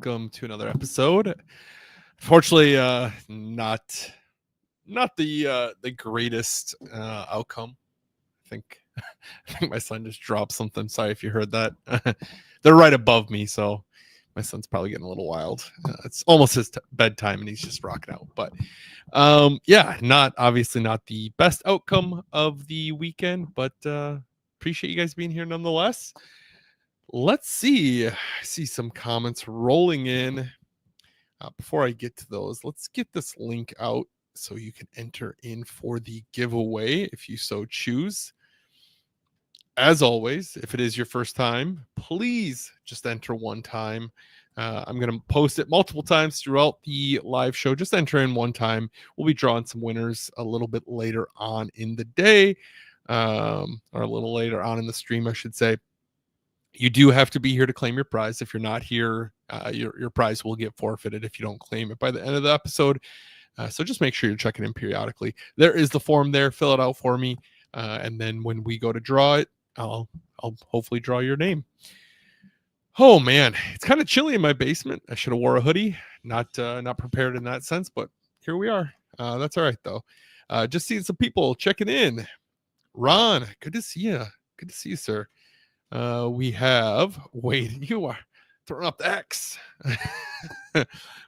welcome to another episode. Fortunately, not the greatest outcome. I think I think my son just dropped something. Sorry if you heard that. They're right above me, so my son's probably getting a little wild. It's almost his bedtime, and he's just rocking out. But yeah, not the best outcome of the weekend, but appreciate you guys being here nonetheless. Let's see. I see some comments rolling in. Before I get to those, let's get this link out so you can enter in for the giveaway if you so choose. As always, if it is your first time, please just enter one time. I'm going to post it multiple times throughout the live show. Just enter in one time. We'll be drawing some winners a little bit later on in the day, or a little later on in the stream, I should say. You do have to be here to claim your prize. If you're not here, your prize will get forfeited if you don't claim it by the end of the episode. So just make sure you're checking in periodically. There is the form there. Fill it out for me. And then when we go to draw it, I'll hopefully draw your name. Oh man, it's kind of chilly in my basement. I should have wore a hoodie. Not prepared in that sense, but here we are. That's all right though. Just seeing some people checking in. Ron, good to see you. Good to see you, sir. We have Wade. You are throwing up the X.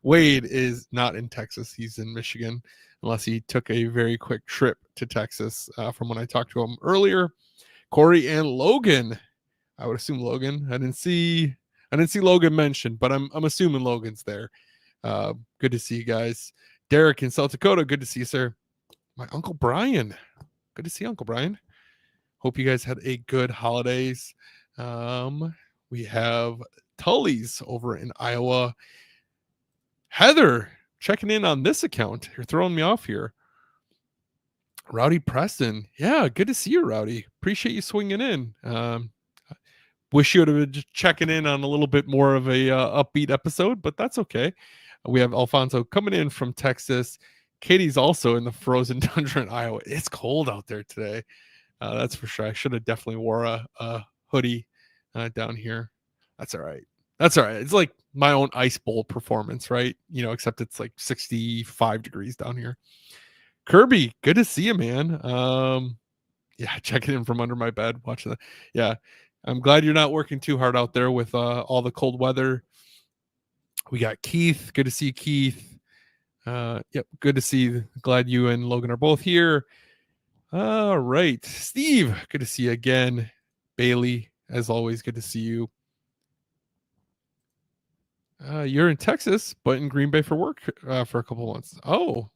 Wade is not in Texas. He's in Michigan, unless he took a very quick trip to Texas from when I talked to him earlier. Corey and Logan. I would assume Logan. I didn't see Logan mentioned, but I'm assuming Logan's there. Good to see you guys. Derek in South Dakota. Good to see you, sir. My Uncle Brian. Good to see Uncle Brian. Hope you guys had a good holidays. We have Tully's over in Iowa. Heather checking in on this account. You're throwing me off here. Rowdy Preston. Yeah, good to see you, Rowdy. Appreciate you swinging in. Wish you would have been just checking in on a little bit more of a upbeat episode, but that's okay. We have Alfonso coming in from Texas. Katie's also in the frozen tundra in Iowa. It's cold out there today. That's for sure. I should have definitely wore a hoodie down here. That's all right. It's like my own ice bowl performance, right? Except it's like 65 degrees down here. Kirby, good to see you, man. Yeah, checking in from under my bed, watching that. Yeah, I'm glad you're not working too hard out there with all the cold weather. We got Keith. Good to see you, Keith. Yep, good to see you. Glad you and Logan are both here. All right. Steve, good to see you again. Bailey, as always, good to see you. You're in Texas, but in Green Bay for work for a couple months. Oh,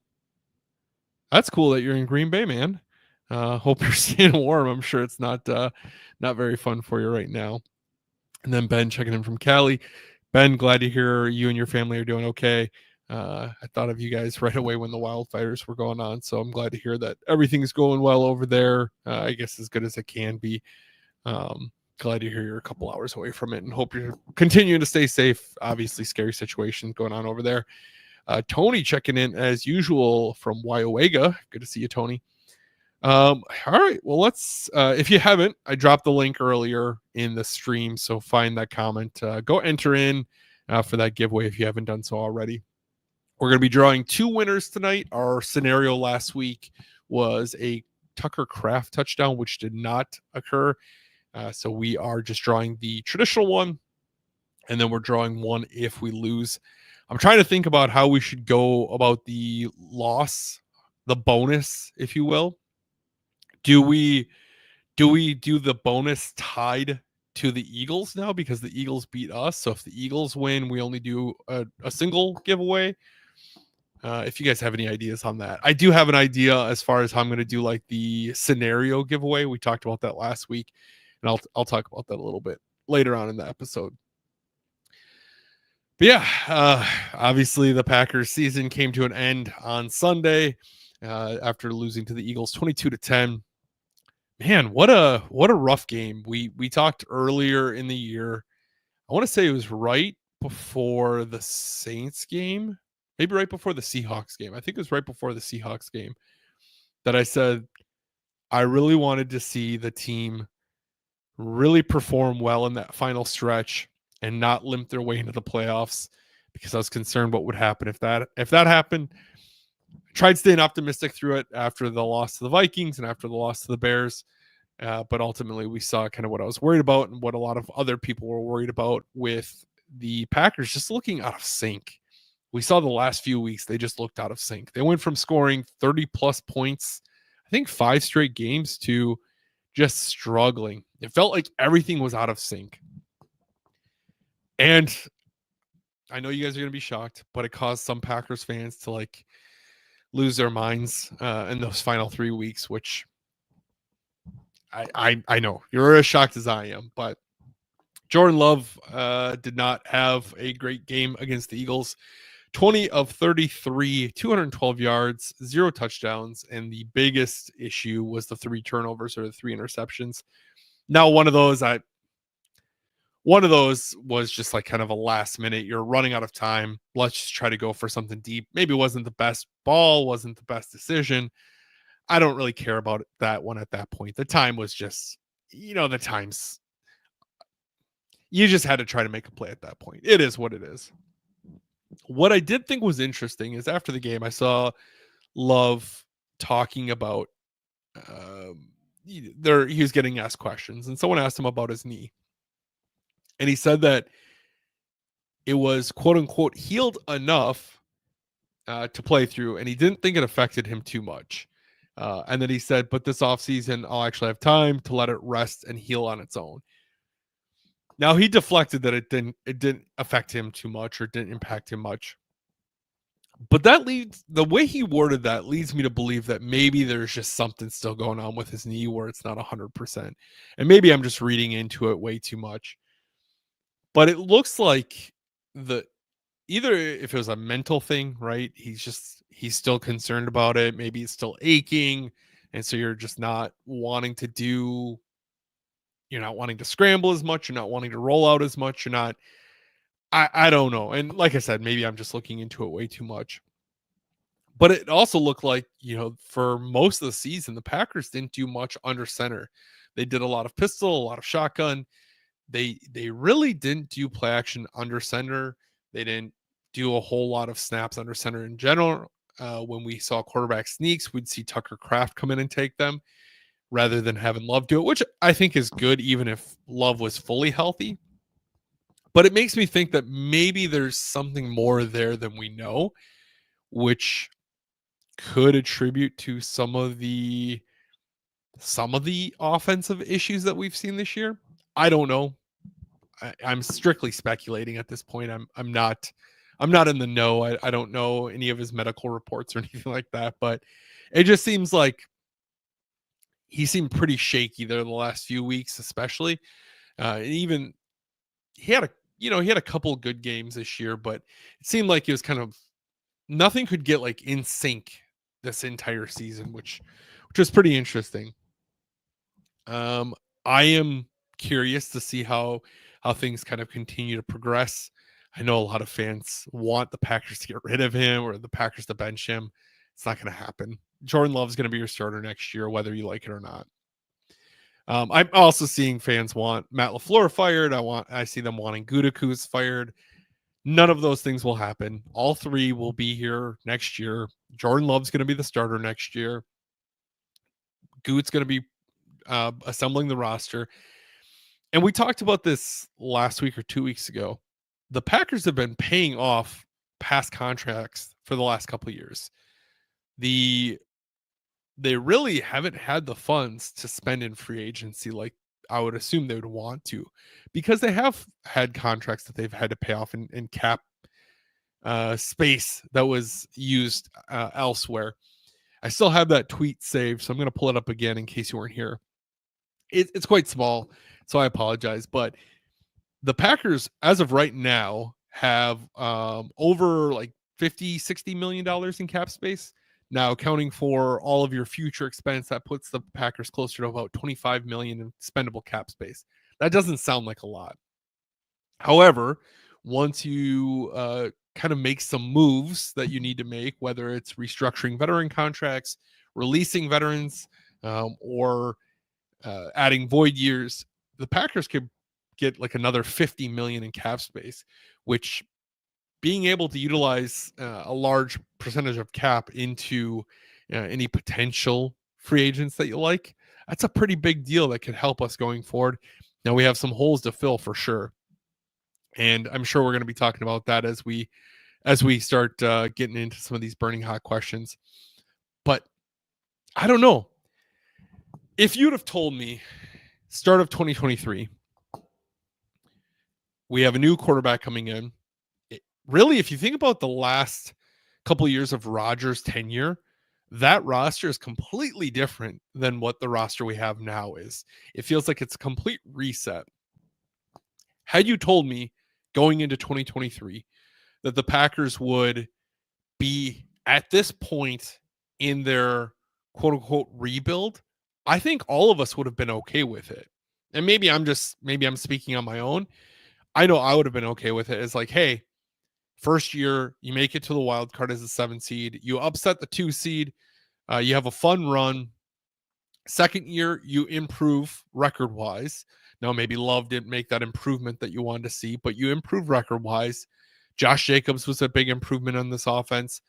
that's cool that you're in Green Bay, man. Hope you're staying warm. I'm sure it's not very fun for you right now. And then Ben checking in from Cali. Ben, glad to hear you and your family are doing okay. I thought of you guys right away when the wildfires were going on, so I'm glad to hear that everything's going well over there. I guess as good as it can be. Glad to hear you're a couple hours away from it, and hope you're continuing to stay safe. Obviously, scary situation going on over there. Tony checking in as usual from Wyowega. Good to see you, Tony. All right, well, let's if you haven't, I dropped the link earlier in the stream, so find that comment. Go enter in for that giveaway if you haven't done so already. We're going to be drawing two winners tonight. Our scenario last week was a Tucker Kraft touchdown, which did not occur. So we are just drawing the traditional one, and then we're drawing one if we lose. I'm trying to think about how we should go about the loss, the bonus, if you will. Do we do the bonus tied to the Eagles now because the Eagles beat us? So if the Eagles win, we only do a single giveaway. If you guys have any ideas on that, I do have an idea as far as how I'm going to do like the scenario giveaway. We talked about that last week, and I'll talk about that a little bit later on in the episode. But yeah, obviously the Packers season came to an end on Sunday after losing to the Eagles 22-10. Man, what a rough game. We talked earlier in the year. I want to say it was right before the Saints game. Maybe right before the Seahawks game. I think it was right before the Seahawks game that I said I really wanted to see the team really perform well in that final stretch and not limp their way into the playoffs. because I was concerned what would happen if that happened. Tried staying optimistic through it after the loss to the Vikings and after the loss to the Bears. But ultimately, we saw kind of what I was worried about and what a lot of other people were worried about with the Packers just looking out of sync. We saw the last few weeks, they just looked out of sync. They went from scoring 30 plus points, I think 5 straight games, to just struggling. It felt like everything was out of sync. And I know you guys are going to be shocked, but it caused some Packers fans to like lose their minds in those final 3 weeks, which I know you're as shocked as I am, but Jordan Love did not have a great game against the Eagles. 20 of 33, 212 yards, 0 touchdowns, and the biggest issue was the 3 turnovers or the 3 interceptions. Now, one of those was just like kind of a last minute. You're running out of time. Let's just try to go for something deep. Maybe it wasn't the best ball, wasn't the best decision. I don't really care about that one at that point. The time was just, the times. You just had to try to make a play at that point. It is what it is. What I did think was interesting is after the game, I saw Love talking about he was getting asked questions, and someone asked him about his knee. And he said that it was quote unquote healed enough to play through, and he didn't think it affected him too much. And then he said, but this offseason, I'll actually have time to let it rest and heal on its own. Now he deflected that it didn't affect him too much or didn't impact him much. But the way he worded that leads me to believe that maybe there's just something still going on with his knee where it's not 100%. And maybe I'm just reading into it way too much. But it looks like either if it was a mental thing, right? He's still concerned about it. Maybe it's still aching. And so you're just not wanting to scramble as much. You're not wanting to roll out as much. I don't know. And like I said, maybe I'm just looking into it way too much. But it also looked like, for most of the season, the Packers didn't do much under center. They did a lot of pistol, a lot of shotgun. They really didn't do play action under center. They didn't do a whole lot of snaps under center in general. When we saw quarterback sneaks, we'd see Tucker Kraft come in and take them rather than having Love do it, which I think is good, even if Love was fully healthy. But it makes me think that maybe there's something more there than we know, which could attribute to some of the offensive issues that we've seen this year. I don't know. I'm strictly speculating at this point. I'm not in the know. I don't know any of his medical reports or anything like that, but it just seems like he seemed pretty shaky there the last few weeks, especially. Even he had a couple of good games this year, but it seemed like it was kind of nothing could get like in sync this entire season, which was pretty interesting. I am curious to see how things kind of continue to progress. I know a lot of fans want the Packers to get rid of him or the Packers to bench him. It's not going to happen. Jordan Love's going to be your starter next year, whether you like it or not. I'm also seeing fans want Matt LaFleur fired. I see them wanting Gutekunst fired. None of those things will happen. All 3 will be here next year. Jordan Love's going to be the starter next year. Goot's going to be assembling the roster. And we talked about this last week or 2 weeks ago. The Packers have been paying off past contracts for the last couple of years. They really haven't had the funds to spend in free agency like I would assume they would want to, because they have had contracts that they've had to pay off in cap space that was used elsewhere. I still have that tweet saved, so I'm going to pull it up again in case you weren't here. It's quite small, so I apologize. But the Packers, as of right now, have over like $50-60 million in cap space. Now, accounting for all of your future expense, that puts the Packers closer to about $25 million in spendable cap space. That doesn't sound like a lot. However, once you kind of make some moves that you need to make, whether it's restructuring veteran contracts, releasing veterans, or adding void years, the Packers could get like another $50 million in cap space, which being able to utilize a large percentage of cap into any potential free agents that you like, that's a pretty big deal that could help us going forward. Now we have some holes to fill for sure, and I'm sure we're going to be talking about that as we start getting into some of these burning hot questions. But I don't know. If you'd have told me start of 2023, we have a new quarterback coming in. Really, if you think about the last couple of years of Rodgers' tenure, that roster is completely different than what the roster we have now is. It feels like it's a complete reset. Had you told me going into 2023 that the Packers would be at this point in their quote unquote rebuild, I think all of us would have been okay with it. And maybe I'm speaking on my own. I know I would have been okay with it. It's like, hey, first year, you make it to the wild card as a 7 seed. You upset the 2 seed. You have a fun run. Second year, you improve record wise. Now, maybe Love didn't make that improvement that you wanted to see, but you improve record wise. Josh Jacobs was a big improvement on this offense.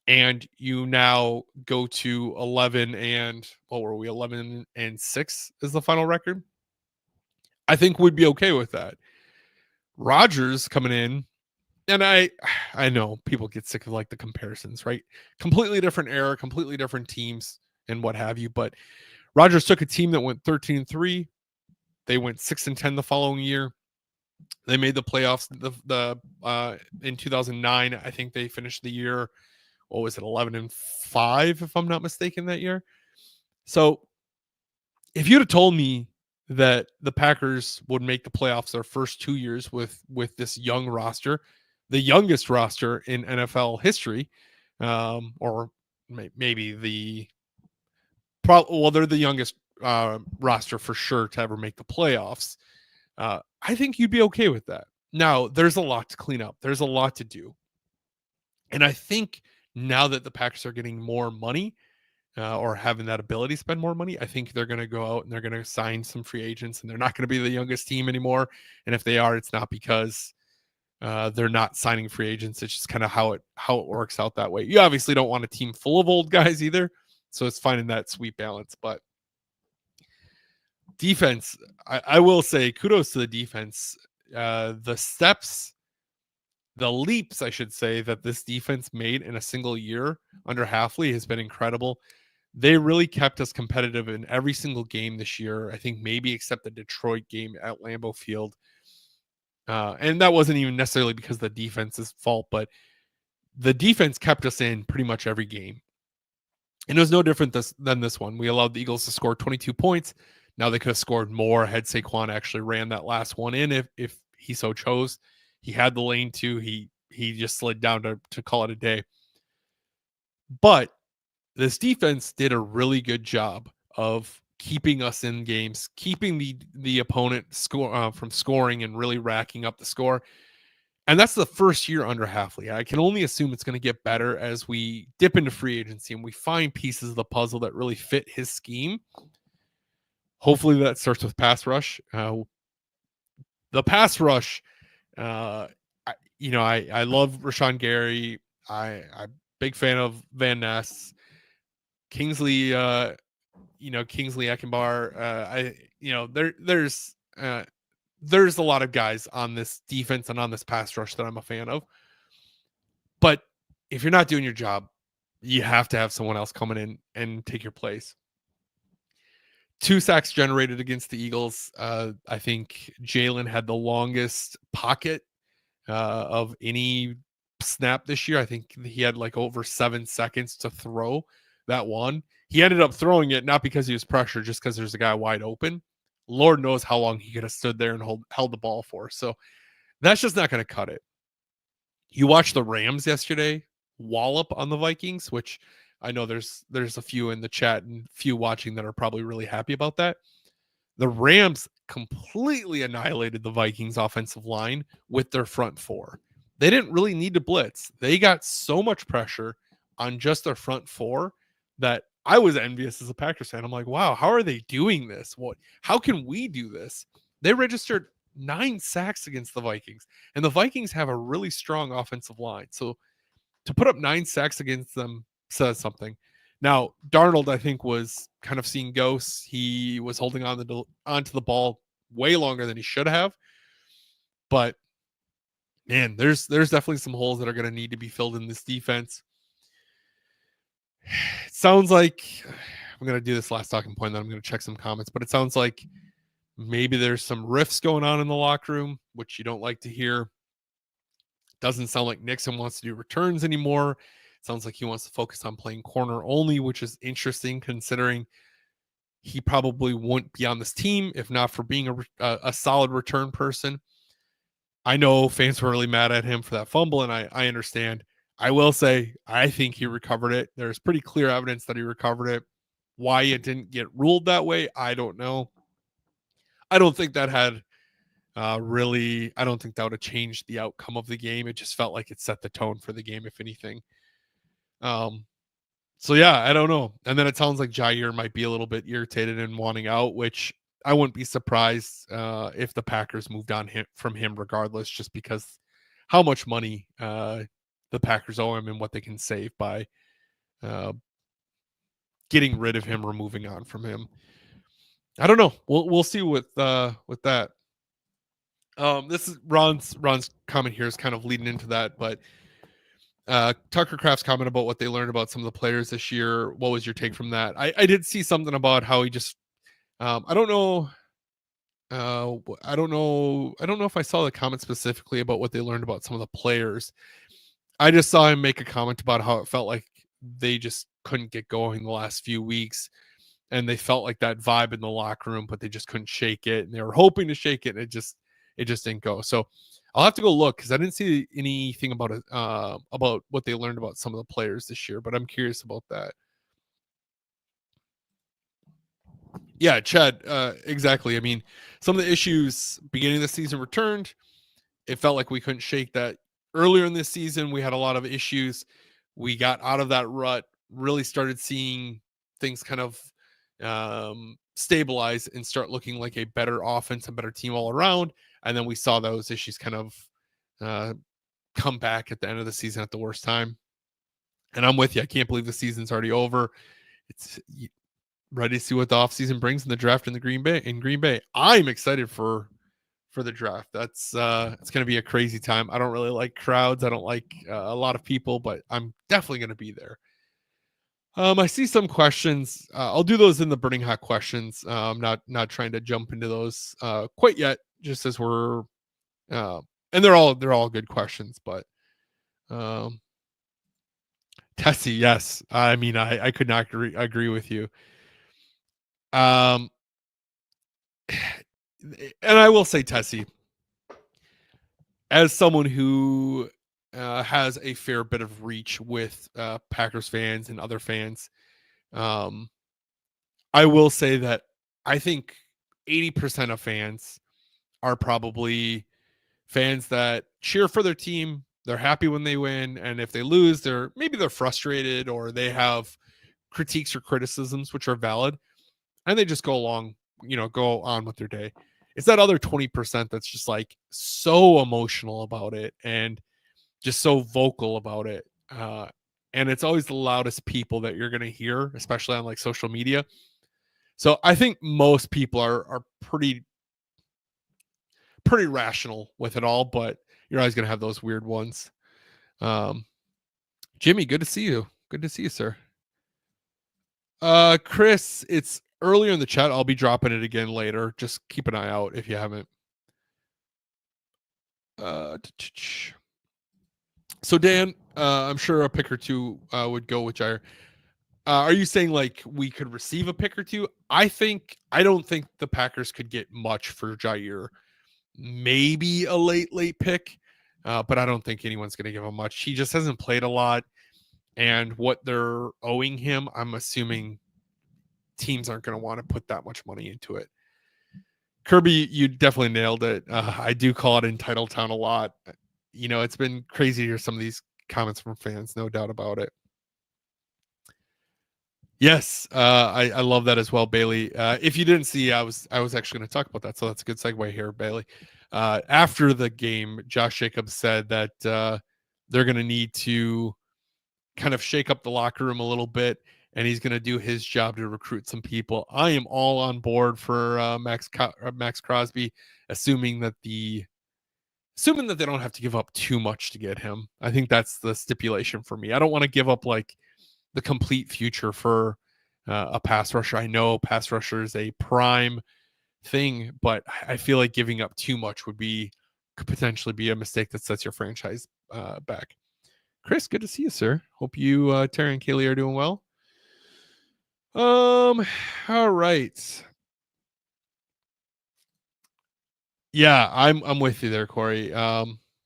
And you now go to 11 and what were we? 11-6 is the final record. I think we'd be okay with that. Rodgers coming in, and I know people get sick of like the comparisons, right? Completely different era, completely different teams and what have you. But Rodgers took a team that went 13-3. They went 6-10 the following year. They made the playoffs in 2009. I think they finished the year, what was it, 11-5, if I'm not mistaken, that year. So if you'd have told me that the Packers would make the playoffs their first 2 years with this young roster, the youngest roster in NFL history, or maybe they're the youngest roster for sure to ever make the playoffs. I think you'd be okay with that. Now, there's a lot to clean up. There's a lot to do. And I think now that the Packers are getting more money, or having that ability to spend more money, I think they're going to go out and they're going to sign some free agents, and they're not going to be the youngest team anymore. And if they are, it's not because they're not signing free agents. It's just kind of how it works out that way. You obviously don't want a team full of old guys either, so it's finding that sweet balance. But defense, I will say kudos to the defense. The leaps, I should say, that this defense made in a single year under Hafley has been incredible. They really kept us competitive in every single game this year. I think maybe except the Detroit game at Lambeau Field. And that wasn't even necessarily because of the defense's fault, but the defense kept us in pretty much every game. And it was no different than this one. We allowed the Eagles to score 22 points. Now they could have scored more had Saquon actually ran that last one in if he so chose. He had the lane too. He just slid down to call it a day. But this defense did a really good job of keeping us in games, keeping the opponent from scoring and really racking up the score. And that's the first year under Hafley. I can only assume it's going to get better as we dip into free agency and we find pieces of the puzzle that really fit his scheme. Hopefully that starts with pass rush. The pass rush, I love Rashawn Gary. I'm a big fan of Van Ness. Kingsley Ekenbar. There's a lot of guys on this defense and on this pass rush that I'm a fan of. But if you're not doing your job, you have to have someone else coming in and take your place. 2 sacks generated against the Eagles. I think Jalen had the longest pocket of any snap this year. I think he had like over 7 seconds to throw that one. He ended up throwing it not because he was pressured, just because there's a guy wide open. Lord knows how long he could have stood there and held the ball for. So that's just not going to cut it. You watched the Rams yesterday wallop on the Vikings, which I know there's a few in the chat and few watching that are probably really happy about that. The Rams completely annihilated the Vikings offensive line with their front four. They didn't really need to blitz. They got so much pressure on just their front four that I was envious as a Packers fan. I'm like, wow, how are they doing this? How can we do this? They registered 9 sacks against the Vikings. And the Vikings have a really strong offensive line. So to put up 9 sacks against them says something. Now, Darnold, I think, was kind of seeing ghosts. He was holding onto the ball way longer than he should have. But man, there's definitely some holes that are going to need to be filled in this defense. It sounds like I'm going to do this last talking point, then I'm going to check some comments, but it sounds like maybe there's some rifts going on in the locker room, which you don't like to hear. Doesn't sound like Nixon wants to do returns anymore. It sounds like he wants to focus on playing corner only, which is interesting considering he probably wouldn't be on this team if not for being a solid return person. I know fans were really mad at him for that fumble, and I understand. I will say I think he recovered it. There's pretty clear evidence that he recovered it. Why it didn't get ruled that way, I don't know. I don't think that had I don't think that would have changed the outcome of the game. It just felt like it set the tone for the game, if anything. So yeah, I don't know. And then it sounds like Jair might be a little bit irritated and wanting out, which I wouldn't be surprised if the Packers moved on from him regardless, just because how much money the Packers owe him and what they can save by getting rid of him or moving on from him. I don't know. We'll see with that. This is Ron's comment here is kind of leading into that, but Tucker Kraft's comment about what they learned about some of the players this year. What was your take from that? I did see something about how he just I don't know if I saw the comment specifically about what they learned about some of the players. I just saw him make a comment about how it felt like they just couldn't get going the last few weeks, and they felt like that vibe in the locker room, but they just couldn't shake it, and they were hoping to shake it, and it just didn't go. So I'll have to go look because I didn't see anything about it about what they learned about some of the players this year, but I'm curious about that. Yeah, Chad, exactly. I mean, some of the issues beginning of the season returned. It felt like we couldn't shake that. Earlier in this season, we had a lot of issues. We got out of that rut, really started seeing things kind of stabilize and start looking like a better offense, a better team all around. And then we saw those issues kind of come back at the end of the season at the worst time. And I'm with you. I can't believe the season's already over. It's ready to see what the offseason brings in the draft in Green Bay. I'm excited for the draft. That's it's going to be a crazy time. I don't really like crowds. I don't like a lot of people, but I'm definitely going to be there. I see some questions. I'll do those in the burning hot questions. I'm not trying to jump into those quite yet, just as we're and they're all good questions, but Tessie, yes. I mean, I could not agree with you. And I will say, Tessie, as someone who has a fair bit of reach with Packers fans and other fans, I will say that I think 80% of fans are probably fans that cheer for their team. They're happy when they win, and if they lose, they're frustrated or they have critiques or criticisms which are valid, and they just go on with their day. It's that other 20% that's just like so emotional about it and just so vocal about it. And it's always the loudest people that you're going to hear, especially on like social media. So I think most people are pretty rational with it all, but you're always going to have those weird ones. Jimmy, good to see you. Good to see you, sir. Chris, it's earlier in the chat. I'll be dropping it again later. Just keep an eye out if you haven't. So Dan, I'm sure a pick or two would go with Jair. Are you saying like we could receive a pick or two? I don't think the Packers could get much for Jair. Maybe a late pick, but I don't think anyone's going to give him much. He just hasn't played a lot, and what they're owing him, I'm assuming teams aren't going to want to put that much money into it. Kirby, you definitely nailed it. I do call it entitled town a lot. You know, it's been crazy to hear some of these comments from fans, no doubt about it. Yes, I love that as well, Bailey. If you didn't see, I was actually going to talk about that, so that's a good segue here, Bailey. After the game, Josh Jacobs said that they're going to need to kind of shake up the locker room a little bit, and he's going to do his job to recruit some people. I am all on board for Max Crosby, assuming that they don't have to give up too much to get him. I think that's the stipulation for me. I don't want to give up like the complete future for a pass rusher. I know pass rusher is a prime thing, but I feel like giving up too much could potentially be a mistake that sets your franchise back. Chris, good to see you, sir. Hope you, Terry and Kaylee, are doing well. All right. Yeah, I'm with you there, Corey.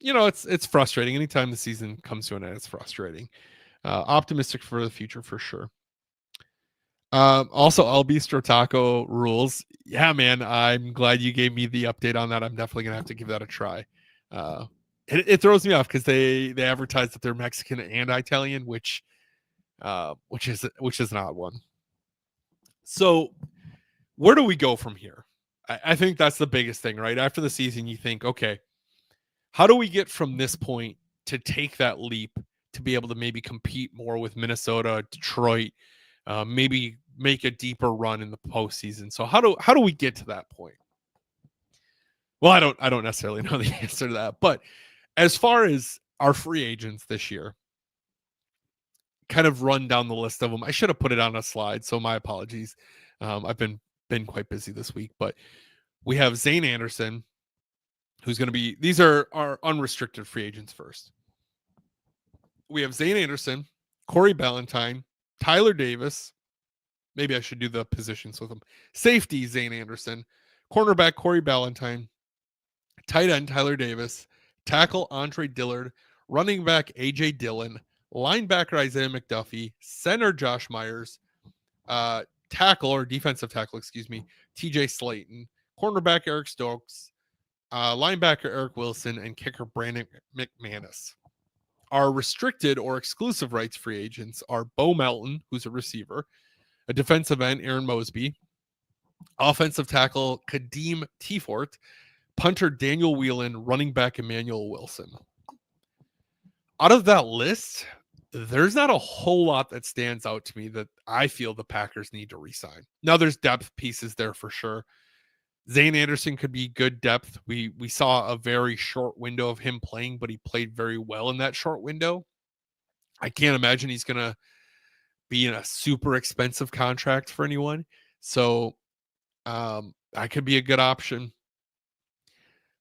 It's frustrating. Anytime the season comes to an end, it's frustrating. Optimistic for the future for sure. Also, El Bistro Taco rules. Yeah, man, I'm glad you gave me the update on that. I'm definitely gonna have to give that a try. It throws me off because they advertise that they're Mexican and Italian, which is an odd one. So where do we go from here? I think that's the biggest thing, right? After the season, you think, okay, how do we get from this point to take that leap to be able to maybe compete more with Minnesota, Detroit, maybe make a deeper run in the postseason? So how do we get to that point? Well, I don't necessarily know the answer to that, but as far as our free agents this year, kind of run down the list of them. I should have put it on a slide, so my apologies. I've been quite busy this week, but we have Zane Anderson, who's going to be. These are our unrestricted free agents first. We have Zane Anderson, Corey Ballantyne, Tyler Davis. Maybe I should do the positions with them. Safety, Zane Anderson. Cornerback, Corey Ballantyne. Tight end, Tyler Davis. Tackle, Andre Dillard. Running back, A.J. Dillon. Linebacker, Isaiah McDuffie. Center, Josh Myers. Tackle, or defensive tackle, excuse me, T.J. Slayton. Cornerback, Eric Stokes. Linebacker, Eric Wilson. And kicker, Brandon McManus. Our restricted or exclusive rights free agents are Bo Melton, who's a receiver, a defensive end, Aaron Mosby, offensive tackle, Kadeem Teafort, punter, Daniel Whelan, running back, Emmanuel Wilson. Out of that list, there's not a whole lot that stands out to me that I feel the Packers need to re-sign. Now, there's depth pieces there for sure. Zane Anderson could be good depth. We saw a very short window of him playing, but he played very well in that short window. I can't imagine he's going to be in a super expensive contract for anyone. So I could be a good option.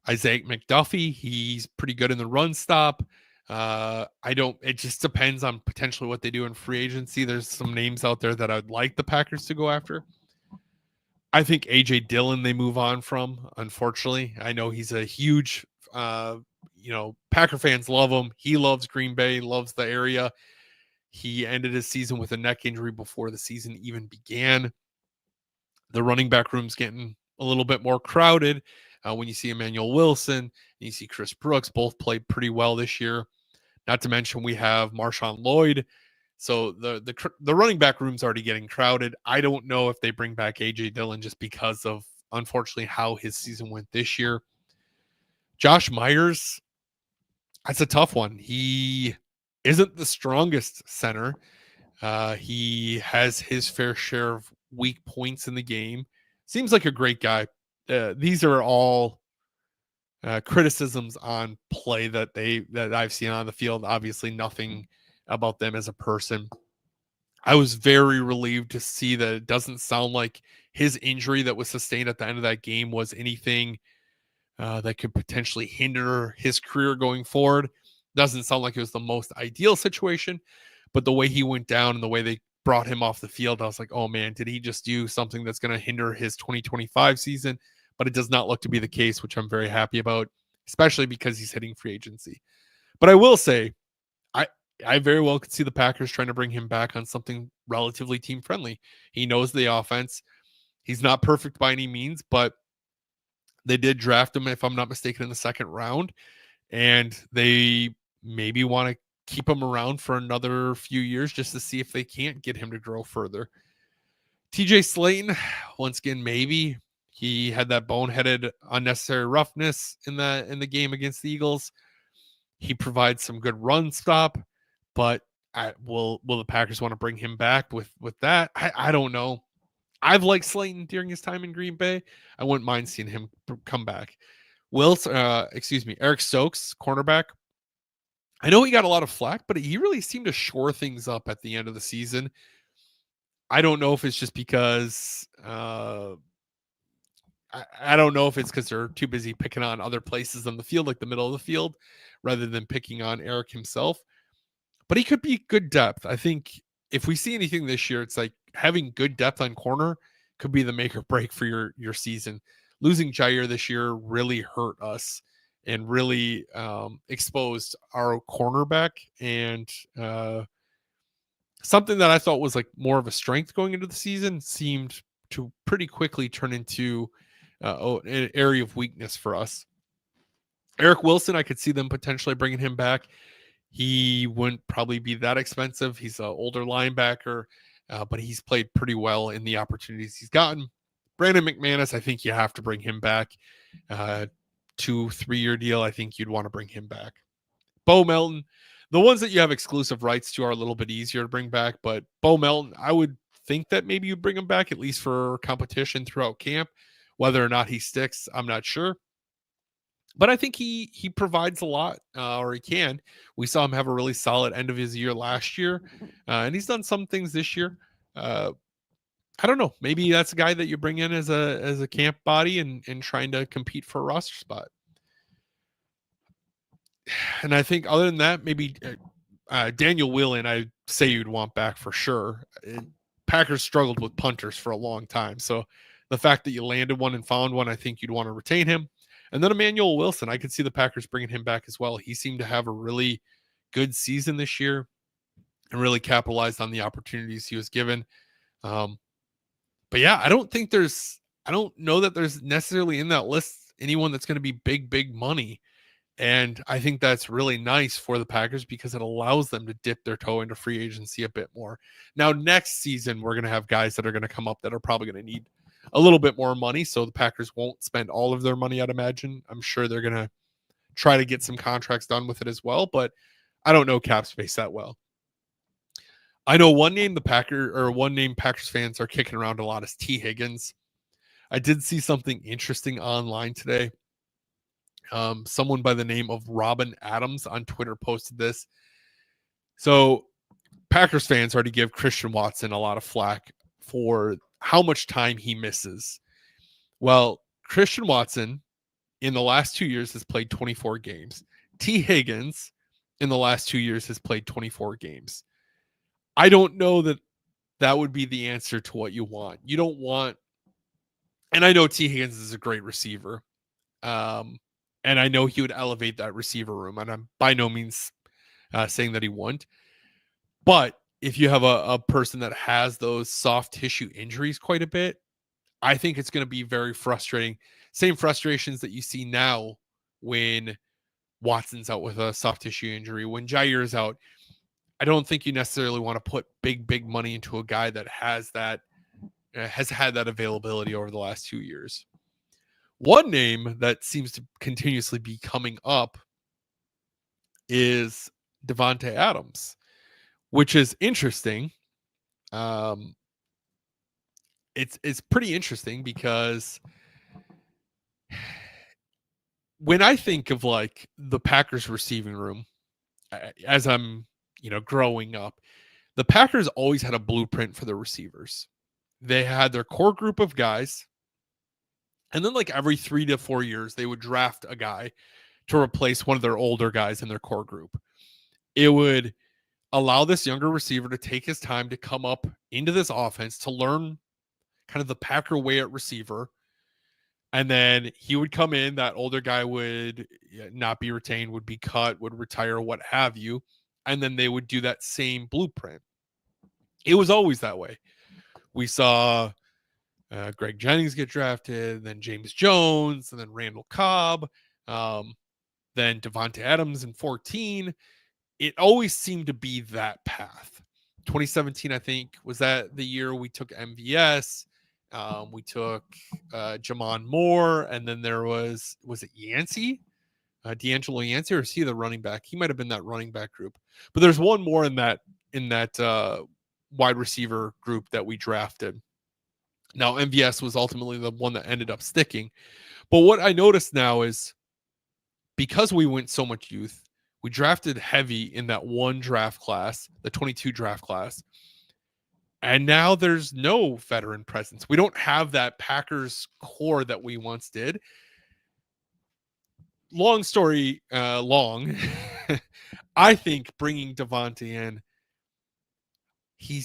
Isaiah McDuffie, he's pretty good in the run stop. It just depends on potentially what they do in free agency. There's some names out there that I'd like the Packers to go after. I think A.J. Dillon they move on from, unfortunately. I know he's a huge, Packer fans love him. He loves Green Bay, loves the area. He ended his season with a neck injury before the season even began. The running back room's getting a little bit more crowded. When you see Emmanuel Wilson and you see Chris Brooks, both played pretty well this year. Not to mention we have Marshawn Lloyd. So the running back room's already getting crowded. I don't know if they bring back A.J. Dillon just because of, unfortunately, how his season went this year. Josh Myers, that's a tough one. He isn't the strongest center. He has his fair share of weak points in the game. Seems like a great guy. These are all criticisms on play that I've seen on the field. Obviously, nothing about them as a person. I was very relieved to see that it doesn't sound like his injury that was sustained at the end of that game was anything that could potentially hinder his career going forward. Doesn't sound like it was the most ideal situation, but the way he went down and the way they brought him off the field, I was like, oh man, did he just do something that's going to hinder his 2025 season? But it does not look to be the case, which I'm very happy about, especially because he's hitting free agency. But I will say, I very well could see the Packers trying to bring him back on something relatively team friendly. He knows the offense. He's not perfect by any means, but they did draft him, if I'm not mistaken, in the second round. And they maybe want to keep him around for another few years just to see if they can't get him to grow further. TJ Slayton, once again, maybe He had that boneheaded unnecessary roughness in the game against the Eagles. He provides some good run stop, but will the Packers want to bring him back with that? I don't know. I've liked Slayton during his time in Green Bay. I wouldn't mind seeing him come back. Eric Stokes, cornerback. I know he got a lot of flack, but he really seemed to shore things up at the end of the season. I don't know if it's just because I don't know if it's because they're too busy picking on other places on the field, like the middle of the field, rather than picking on Eric himself. But he could be good depth. I think if we see anything this year, it's like having good depth on corner could be the make or break for your season. Losing Jair this year really hurt us and really exposed our cornerback, and something that I thought was like more of a strength going into the season seemed to pretty quickly turn into an area of weakness for us. Eric Wilson, I could see them potentially bringing him back. He wouldn't probably be that expensive. He's an older linebacker, but he's played pretty well in the opportunities he's gotten. Brandon McManus, I think you have to bring him back. 2-3 year deal, I think you'd want to bring him back. Bo Melton, the ones that you have exclusive rights to are a little bit easier to bring back, but Bo Melton, I would think that maybe you bring him back at least for competition throughout camp. Whether or not he sticks, I'm not sure. But I think he provides a lot, or he can. We saw him have a really solid end of his year last year, and he's done some things this year. I don't know. Maybe that's a guy that you bring in as a camp body and trying to compete for a roster spot. And I think other than that, maybe Daniel Whelan, I'd say you'd want back for sure. Packers struggled with punters for a long time, so the fact that you landed one and found one, I think you'd want to retain him. And then Emmanuel Wilson, I could see the Packers bringing him back as well. He seemed to have a really good season this year and really capitalized on the opportunities he was given. But yeah, I don't know that there's necessarily in that list anyone that's going to be big money. And I think that's really nice for the Packers because it allows them to dip their toe into free agency a bit more. Now, next season, we're going to have guys that are going to come up that are probably going to need a little bit more money. So the Packers won't spend all of their money, I'd imagine. I'm sure they're going to try to get some contracts done with it as well, but I don't know cap space that well. I know one name Packers fans are kicking around a lot is T. Higgins. I did see something interesting online today. Someone by the name of Robin Adams on Twitter posted this. So Packers fans are to give Christian Watson a lot of flack for how much time he misses. Well, Christian Watson in the last 2 years has played 24 games. T. Higgins in the last 2 years has played 24 games. I don't know that would be the answer to what you want. You don't want, and I know T. Higgins is a great receiver. And I know he would elevate that receiver room, and I'm by no means saying that he won't. But if you have a person that has those soft tissue injuries quite a bit, I think it's going to be very frustrating. Same frustrations that you see now when Watson's out with a soft tissue injury, when Jair is out. I don't think you necessarily want to put big money into a guy that has had that availability over the last 2 years. One name that seems to continuously be coming up is Devontae Adams, which is interesting. It's pretty interesting because when I think of like the Packers receiving room, as I'm growing up, the Packers always had a blueprint for their receivers. They had their core group of guys. And then like every 3 to 4 years, they would draft a guy to replace one of their older guys in their core group. It would allow this younger receiver to take his time to come up into this offense to learn kind of the Packer way at receiver. And then he would come in, that older guy would not be retained, would be cut, would retire, what have you. And then they would do that same blueprint. It was always that way. We saw Greg Jennings get drafted, then James Jones, and then Randall Cobb, then Devontae Adams in 2014. It always seemed to be that path. 2017, I think, was that the year we took MVS. We took Jamon Moore, and then there was it Yancey? D'Angelo Yancey, or is he the running back? He might have been that running back group. But there's one more in that wide receiver group that we drafted. Now, MVS was ultimately the one that ended up sticking. But what I noticed now is because we went so much youth, we drafted heavy in that one draft class, the 22 draft class. And now there's no veteran presence. We don't have that Packers core that we once did. Long story long, I think bringing Davante in, he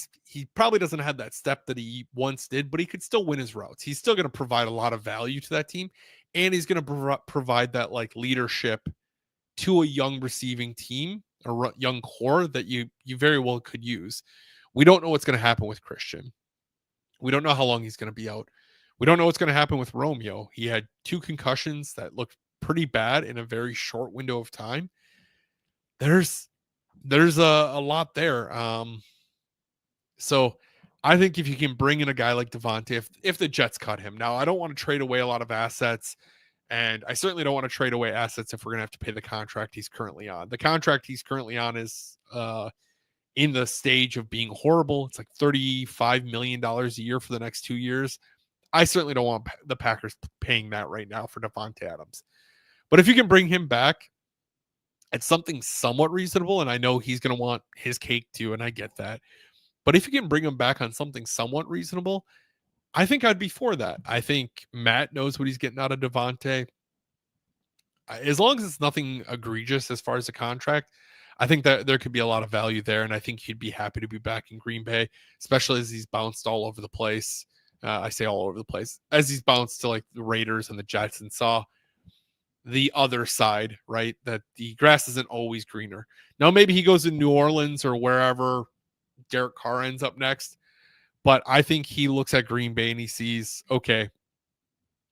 probably doesn't have that step that he once did, but he could still win his routes. He's still going to provide a lot of value to that team, and he's going to provide that like leadership to a young receiving team, a young core that you very well could use. We don't know what's going to happen with Christian. We don't know how long he's going to be out. We don't know what's going to happen with Romeo. He had 2 concussions that looked pretty bad in a very short window of time. There's a lot there. So I think if you can bring in a guy like Davante, if the Jets cut him, now I don't want to trade away a lot of assets, and I certainly don't want to trade away assets if we're gonna have to pay the contract he's currently on. The contract he's currently on is in the stage of being horrible. It's like $35 million a year for the next 2 years. I certainly don't want the Packers paying that right now for Davante Adams. But if you can bring him back at something somewhat reasonable, and I know he's going to want his cake too, and I get that. But if you can bring him back on something somewhat reasonable, I think I'd be for that. I think Matt knows what he's getting out of Davante. As long as it's nothing egregious as far as the contract, I think that there could be a lot of value there, and I think he'd be happy to be back in Green Bay, especially as he's bounced all over the place. I say all over the place, as he's bounced to like the Raiders and the Jets and saw the other side, right? That the grass isn't always greener. Now, maybe he goes to New Orleans or wherever Derek Carr ends up next, but I think he looks at Green Bay and he sees, okay,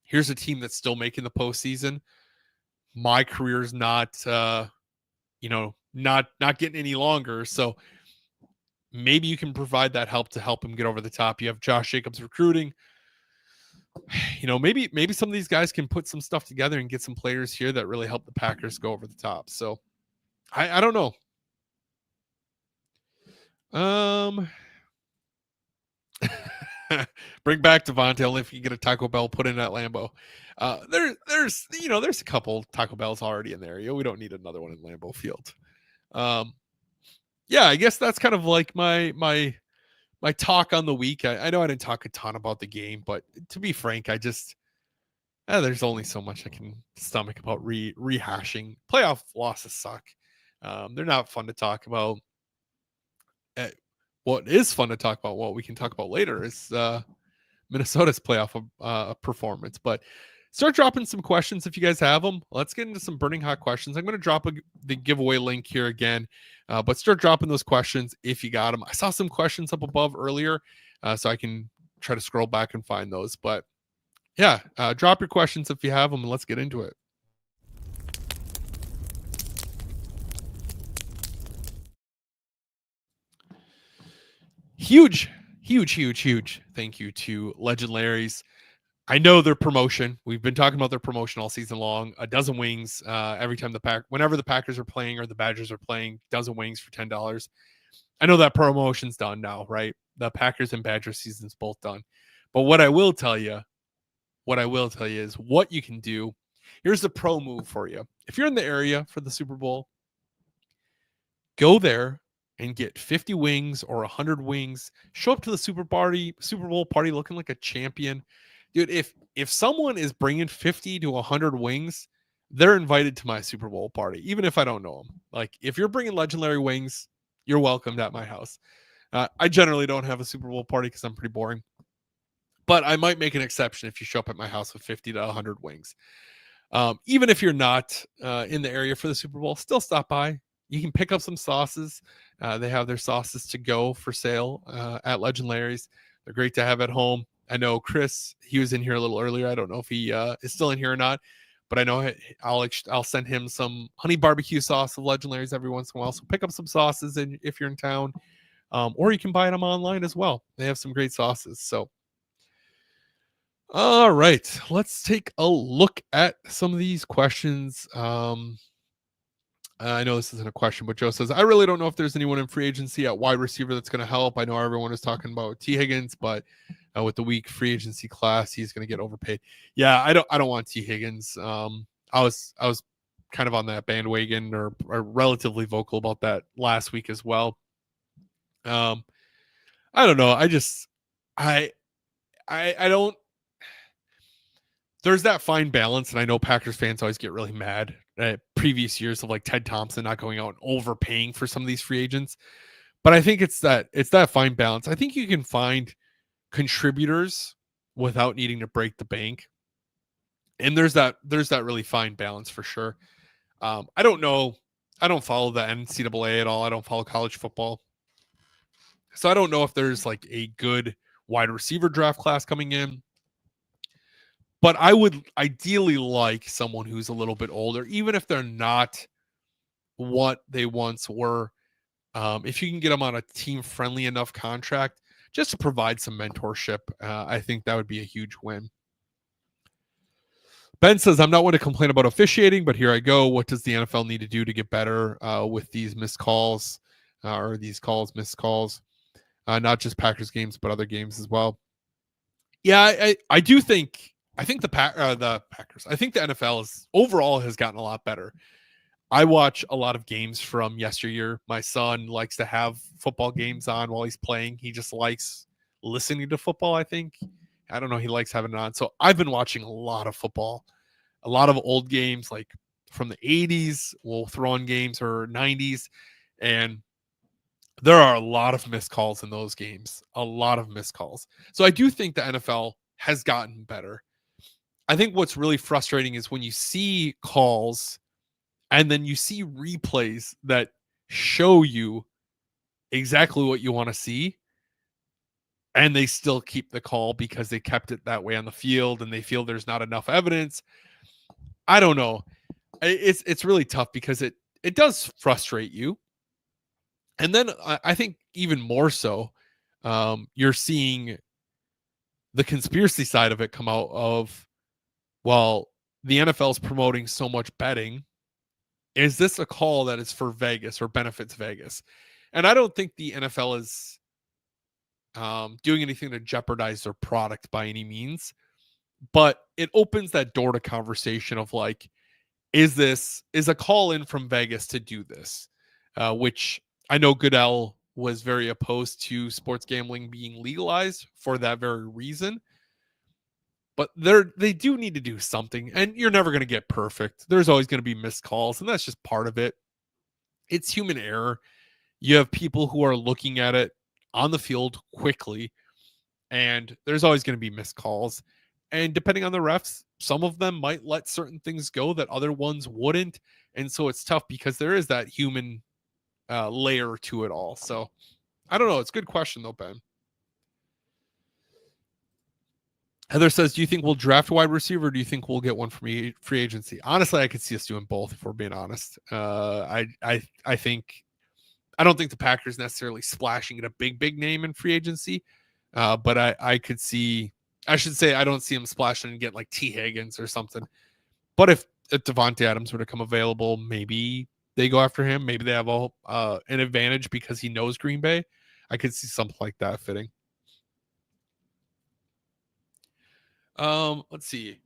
here's a team that's still making the postseason. My career's not, not getting any longer. So maybe you can provide that help to help him get over the top. You have Josh Jacobs recruiting. Maybe some of these guys can put some stuff together and get some players here that really help the Packers go over the top. So I don't know. Bring back Davante only if you get a Taco Bell put in that Lambeau. There's a couple Taco Bells already in there. We don't need another one in Lambeau Field. Yeah, I guess that's kind of like my talk on the week. I know I didn't talk a ton about the game, but to be frank, I just there's only so much I can stomach about rehashing. Playoff losses suck. They're not fun to talk about. What is fun to talk about, what we can talk about later, is Minnesota's playoff performance. But start dropping some questions if you guys have them. Let's get into some burning hot questions. I'm going to drop the giveaway link here again, but start dropping those questions if you got them. I saw some questions up above earlier, so I can try to scroll back and find those. But yeah, drop your questions if you have them, and let's get into it. Huge thank you to Legend Larry's. I know their promotion. We've been talking about their promotion all season long. A dozen wings every time whenever the Packers are playing or the Badgers are playing, dozen wings for $10. I know that promotion's done now, right? The Packers and Badgers season's both done. But what I will tell you is what you can do. Here's the pro move for you. If you're in the area for the Super Bowl, go there and get 50 wings or 100 wings. Show up to the Super Bowl party looking like a champion. Dude, if someone is bringing 50 to 100 wings, they're invited to my Super Bowl party, even if I don't know them. Like, if you're bringing legendary wings, you're welcomed at my house. I generally don't have a Super Bowl party because I'm pretty boring. But I might make an exception if you show up at my house with 50 to 100 wings. Even if you're not in the area for the Super Bowl, still stop by. You can pick up some sauces. They have their sauces to go for sale at Legend Larry's. They're great to have at home. I know Chris, he was in here a little earlier. I don't know if he is still in here or not, but I know I'll send him some honey barbecue sauce of Legend Larry's every once in a while. So pick up some sauces if you're in town, or you can buy them online as well. They have some great sauces. So All right, let's take a look at some of these questions. I know this isn't a question, but Joe says, I really don't know if there's anyone in free agency at wide receiver that's going to help. I know everyone is talking about T. Higgins, but with the weak free agency class, he's going to get overpaid. Yeah, I don't want T. Higgins. I was kind of on that bandwagon or relatively vocal about that last week as well. I don't know. I I don't. There's that fine balance, and I know Packers fans always get really mad at previous years of like Ted Thompson not going out and overpaying for some of these free agents. But I think it's that fine balance. I think you can find contributors without needing to break the bank. And there's that really fine balance for sure. I don't know. I don't follow the NCAA at all. I don't follow college football. So I don't know if there's like a good wide receiver draft class coming in. But I would ideally like someone who's a little bit older, even if they're not what they once were. If you can get them on a team friendly enough contract just to provide some mentorship, I think that would be a huge win. Ben says, I'm not one to complain about officiating, but here I go. What does the NFL need to do to get better with these missed calls or these missed calls? Not just Packers games, but other games as well. Yeah, I do think the Packers. I think the NFL is overall has gotten a lot better. I watch a lot of games from yesteryear. My son likes to have football games on while he's playing. He just likes listening to football, I think. I don't know. He likes having it on. So I've been watching a lot of football, a lot of old games like from the 80s. We'll throw in games or 90s. And there are a lot of missed calls in those games, a lot of missed calls. So I do think the NFL has gotten better. I think what's really frustrating is when you see calls and then you see replays that show you exactly what you want to see, and they still keep the call because they kept it that way on the field and they feel there's not enough evidence. I don't know. It's really tough because it does frustrate you. And then I think even more so, you're seeing the conspiracy side of it come out of, well, the NFL is promoting so much betting. Is this a call that is for Vegas or benefits Vegas? And I don't think the NFL is doing anything to jeopardize their product by any means, but it opens that door to conversation of like, is a call in from Vegas to do this? Which I know Goodell was very opposed to sports gambling being legalized for that very reason. But they do need to do something, and you're never going to get perfect. There's always going to be missed calls, and that's just part of it. It's human error. You have people who are looking at it on the field quickly, and there's always going to be missed calls. And depending on the refs, some of them might let certain things go that other ones wouldn't. And so it's tough because there is that human layer to it all. So I don't know. It's a good question, though, Ben. Heather says, do you think we'll draft a wide receiver or do you think we'll get one from free agency? Honestly, I could see us doing both if we're being honest. I think I don't think the Packers necessarily splashing at a big name in free agency. But I could see, I should say, I don't see him splashing and get like T. Higgins or something. But if Devontae Adams were to come available, maybe they go after him. Maybe they have an advantage because he knows Green Bay. I could see something like that fitting. Let's see.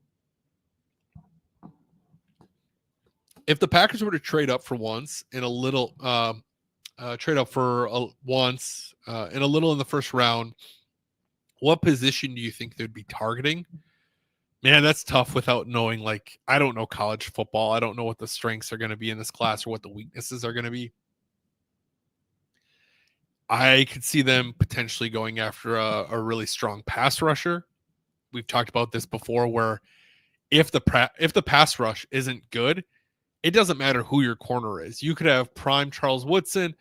If the Packers were to trade up for once in a little, trade up for once in a little in the first round, what position do you think they'd be targeting? Man, that's tough without knowing. Like, I don't know college football. I don't know what the strengths are going to be in this class or what the weaknesses are going to be. I could see them potentially going after a really strong pass rusher. We've talked about this before, where if the pass rush isn't good, it doesn't matter who your corner is. You could have prime Charles Woodson.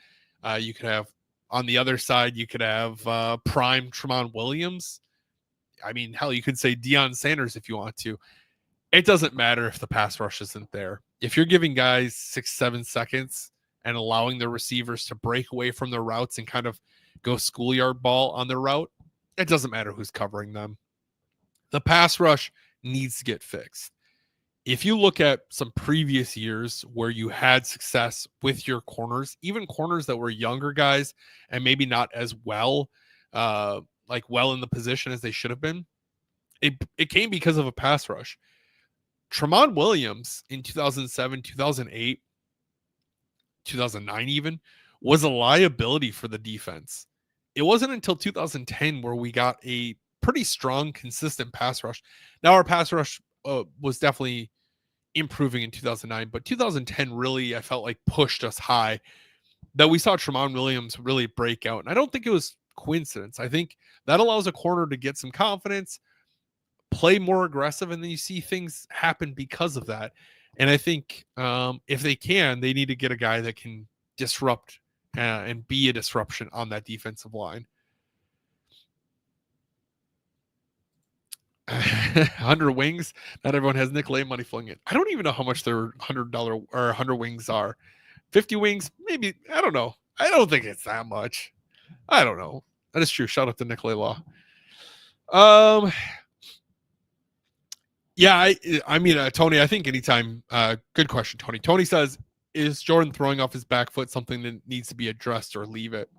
You could have on the other side, you could have prime Tramon Williams. I mean, hell, you could say Deion Sanders if you want to. It doesn't matter if the pass rush isn't there. If you're giving guys 6-7 seconds and allowing the receivers to break away from their routes and kind of go schoolyard ball on their route, it doesn't matter who's covering them. The pass rush needs to get fixed. If you look at some previous years where you had success with your corners, even corners that were younger guys and maybe not as well, well in the position as they should have been, it came because of a pass rush. Tramon Williams in 2007, 2008, 2009 even was a liability for the defense. It wasn't until 2010 where we got a pretty strong, consistent pass rush. Now our pass rush was definitely improving in 2009, but 2010 really, I felt like, pushed us high, that we saw Tramon Williams really break out. And I don't think it was coincidence. I think that allows a corner to get some confidence, play more aggressive, and then you see things happen because of that. And I think if they can, they need to get a guy that can disrupt and be a disruption on that defensive line. 100 wings. Not everyone has Nicolay money flowing in. I don't even know how much their $100 or 100 wings are. 50 wings, maybe. I don't know. I don't think it's that much. I don't know. That is true. Shout out to Nicolay Law. Yeah, I mean, Tony, I think anytime, good question, Tony. Tony says, is Jordan throwing off his back foot something that needs to be addressed or leave it?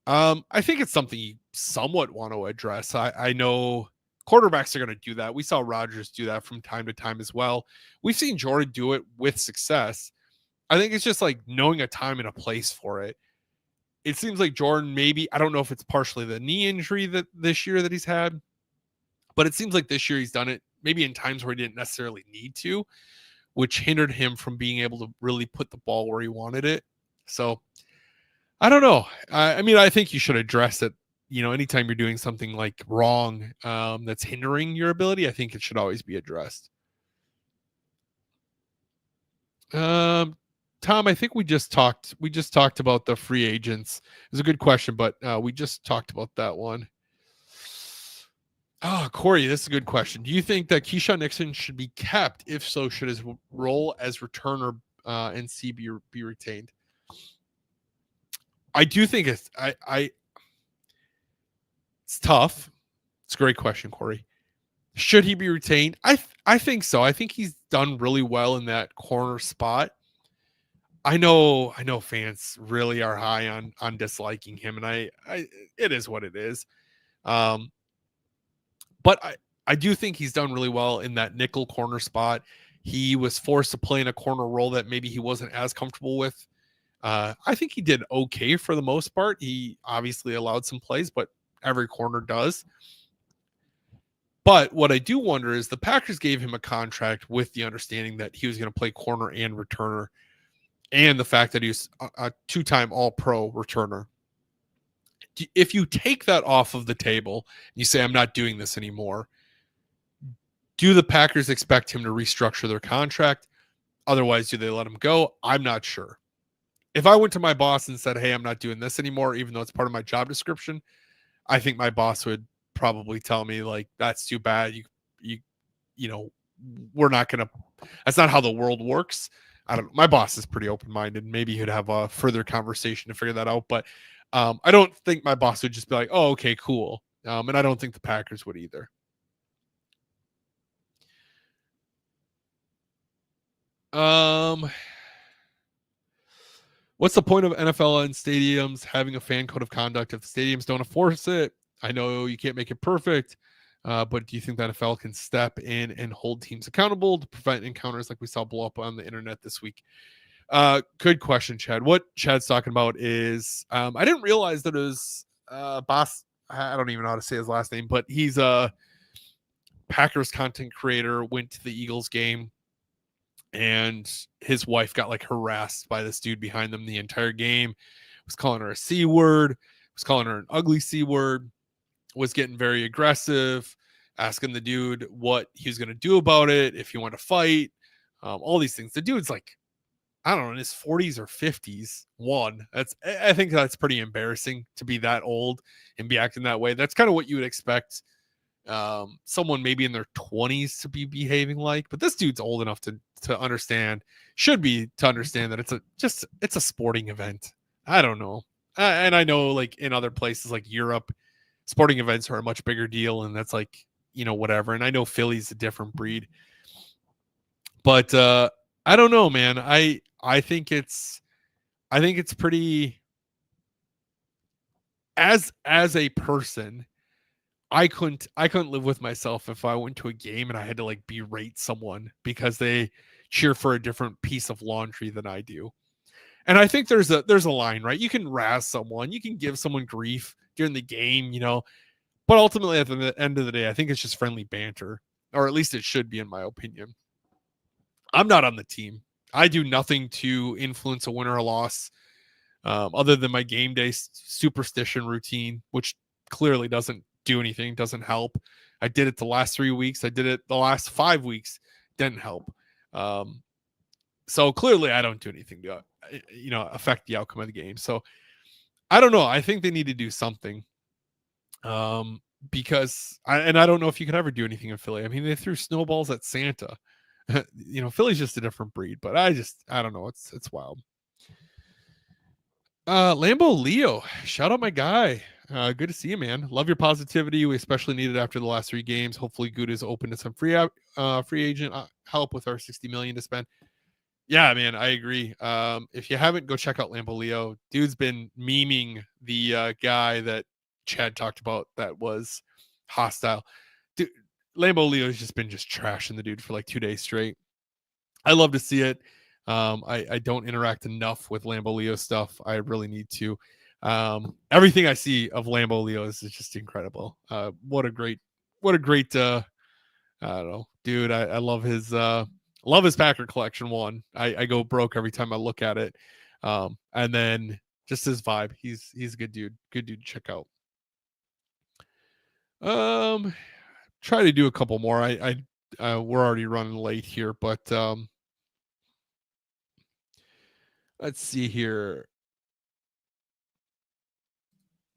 I think it's something you somewhat want to address. I know quarterbacks are going to do that. We saw Rodgers do that from time to time as well. We've seen Jordan do it with success. I think it's just like knowing a time and a place for it. It seems like Jordan, maybe, I don't know if it's partially the knee injury that this year that he's had, but it seems like this year he's done it maybe in times where he didn't necessarily need to, which hindered him from being able to really put the ball where he wanted it. So I don't know. I mean, I think you should address it. You know, anytime you're doing something like wrong that's hindering your ability, I think it should always be addressed. Tom, I think we just talked about the free agents. It was a good question, but we just talked about that one. Oh, Corey, this is a good question. Do you think that Keyshawn Nixon should be kept? If so, should his role as returner and C be retained? I do think it's tough. It's a great question, Corey. Should he be retained? I think so. I think he's done really well in that corner spot. I know fans really are high on disliking him, and I it is what it is. But I do think he's done really well in that nickel corner spot. He was forced to play in a corner role that maybe he wasn't as comfortable with. I think he did okay for the most part. He obviously allowed some plays, but every corner does. But what I do wonder is the Packers gave him a contract with the understanding that he was going to play corner and returner, and the fact that he was a two-time All-Pro returner. If you take that off of the table, and you say, I'm not doing this anymore, do the Packers expect him to restructure their contract? Otherwise, do they let him go? I'm not sure. If I went to my boss and said, hey, I'm not doing this anymore, even though it's part of my job description, I think my boss would probably tell me, like, that's too bad. You know, we're not going to, that's not how the world works. I don't know. My boss is pretty open-minded. Maybe he'd have a further conversation to figure that out. But I don't think my boss would just be like, oh, okay, cool. And I don't think the Packers would either. What's the point of NFL and stadiums having a fan code of conduct if the stadiums don't enforce it? I know you can't make it perfect, but do you think the NFL can step in and hold teams accountable to prevent encounters like we saw blow up on the internet this week? Good question, Chad. What Chad's talking about is I didn't realize that it was Boss. I don't even know how to say his last name, but he's a Packers content creator, went to the Eagles game, and his wife got like harassed by this dude behind them the entire game. Was calling her a C word, was calling her an ugly C word, was getting very aggressive, asking the dude what he was going to do about it, if he wanted to fight, all these things. The dude's like, I don't know, in his 40s or 50s. I think that's pretty embarrassing to be that old and be acting that way. That's kind of what you would expect someone maybe in their 20s to be behaving like, but this dude's old enough to understand, to understand that it's a sporting event. I don't know. And I know, like, in other places like Europe, sporting events are a much bigger deal, and that's like, whatever. And I know Philly's a different breed, but I don't know, man. I think it's pretty, as a person, I couldn't live with myself if I went to a game and I had to like berate someone because they cheer for a different piece of laundry than I do. And I think there's a line, right? You can razz someone, you can give someone grief during the game, but ultimately at the end of the day, I think it's just friendly banter, or at least it should be, in my opinion. I'm not on the team. I do nothing to influence a win or a loss, other than my game day superstition routine, which clearly doesn't do anything, doesn't help. I did it the last 3 weeks. I did it the last 5 weeks. Didn't help. Um, so clearly, I don't do anything to affect the outcome of the game. So I don't know. I think they need to do something. Because I don't know if you could ever do anything in Philly. I mean, they threw snowballs at Santa. Philly's just a different breed, but I don't know. It's wild. Lambo Leo, shout out my guy. Good to see you, man. Love your positivity. We especially need it after the last 3 games. Hopefully, Good is open to some free agent help with our 60 million to spend. Yeah, man, I agree. If you haven't, go check out Lambo Leo. Dude's been memeing the guy that Chad talked about that was hostile. Dude, Lambo Leo has just been trashing the dude for like 2 days straight. I love to see it. I don't interact enough with Lambo Leo stuff. I really need to. Everything I see of Lambo Leo is just incredible. What a great I don't know, dude. I love his Packer collection. I go broke every time I look at it. And then just his vibe. He's a good dude. Good dude to check out. Try to do a couple more. We're already running late here, but let's see here.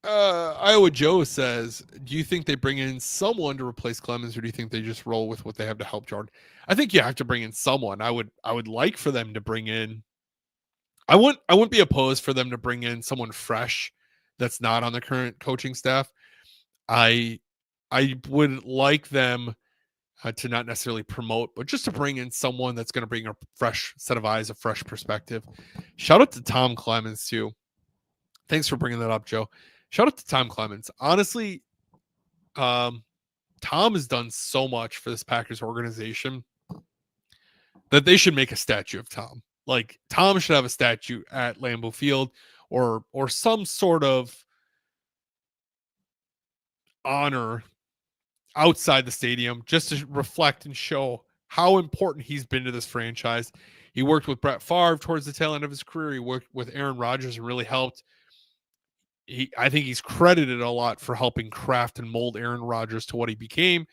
Iowa Joe says, do you think they bring in someone to replace Clemens, or do you think they just roll with what they have to help Jordan? I think you have to bring in someone. I would like for them to bring in. I wouldn't be opposed for them to bring in someone fresh that's not on the current coaching staff. I would like them to not necessarily promote, but just to bring in someone that's going to bring a fresh set of eyes, a fresh perspective. Shout out to Tom Clemens too. Thanks for bringing that up, Joe. Shout out to Tom Clemens. Honestly, Tom has done so much for this Packers organization that they should make a statue of Tom. Like, Tom should have a statue at Lambeau Field, or some sort of honor outside the stadium, just to reflect and show how important he's been to this franchise. He worked with Brett Favre towards the tail end of his career. He worked with Aaron Rodgers and really helped. I think he's credited a lot for helping craft and mold Aaron Rodgers to what he became.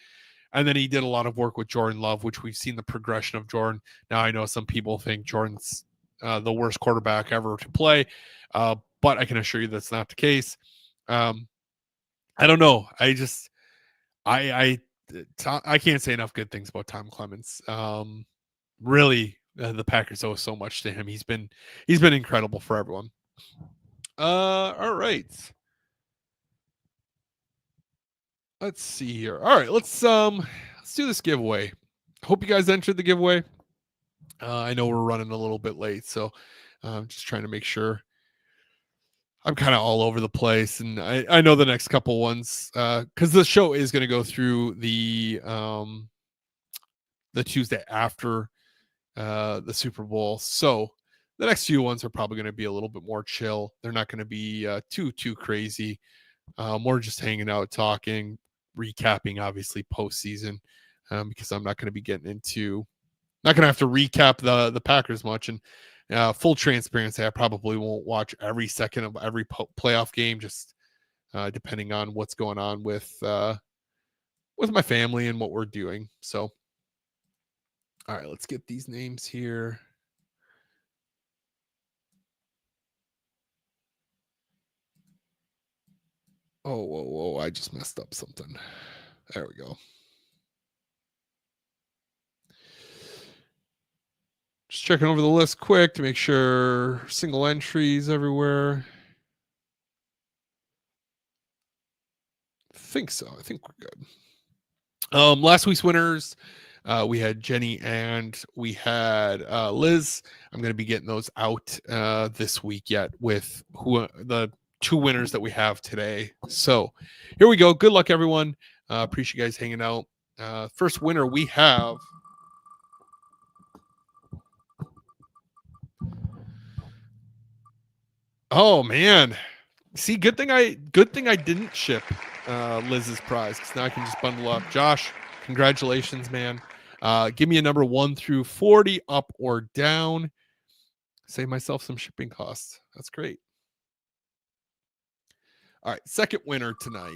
And then he did a lot of work with Jordan Love, which we've seen the progression of Jordan. Now, I know some people think Jordan's the worst quarterback ever to play, but I can assure you that's not the case. I don't know. I can't say enough good things about Tom Clements. Really, the Packers owe so much to him. He's been incredible for everyone. All right. Let's see here. All right, let's do this giveaway. Hope you guys entered the giveaway. I know we're running a little bit late, so I'm just trying to make sure. I'm kind of all over the place, and I know the next couple ones, because the show is going to go through the Tuesday after the Super Bowl. So the next few ones are probably going to be a little bit more chill. They're not going to be too crazy. More just hanging out, talking, recapping, obviously postseason, because I'm not going to be getting into, not going to have to recap the Packers much. And full transparency, I probably won't watch every second of every playoff game, just depending on what's going on with my family and what we're doing. So, all right, let's get these names here. Oh, whoa, I just messed up something. There we go. Just checking over the list quick to make sure single entries everywhere. I think so. I think we're good. Last week's winners, we had Jenny and we had Liz. I'm going to be getting those out this week yet with the two winners that we have today. So here we go. Good luck, everyone. Appreciate you guys hanging out. First winner we have. Oh man. See, good thing I didn't ship Liz's prize, because now I can just bundle up. Josh, congratulations, man. Give me a number 1 through 40, up or down. Save myself some shipping costs. That's great. All right, second winner tonight.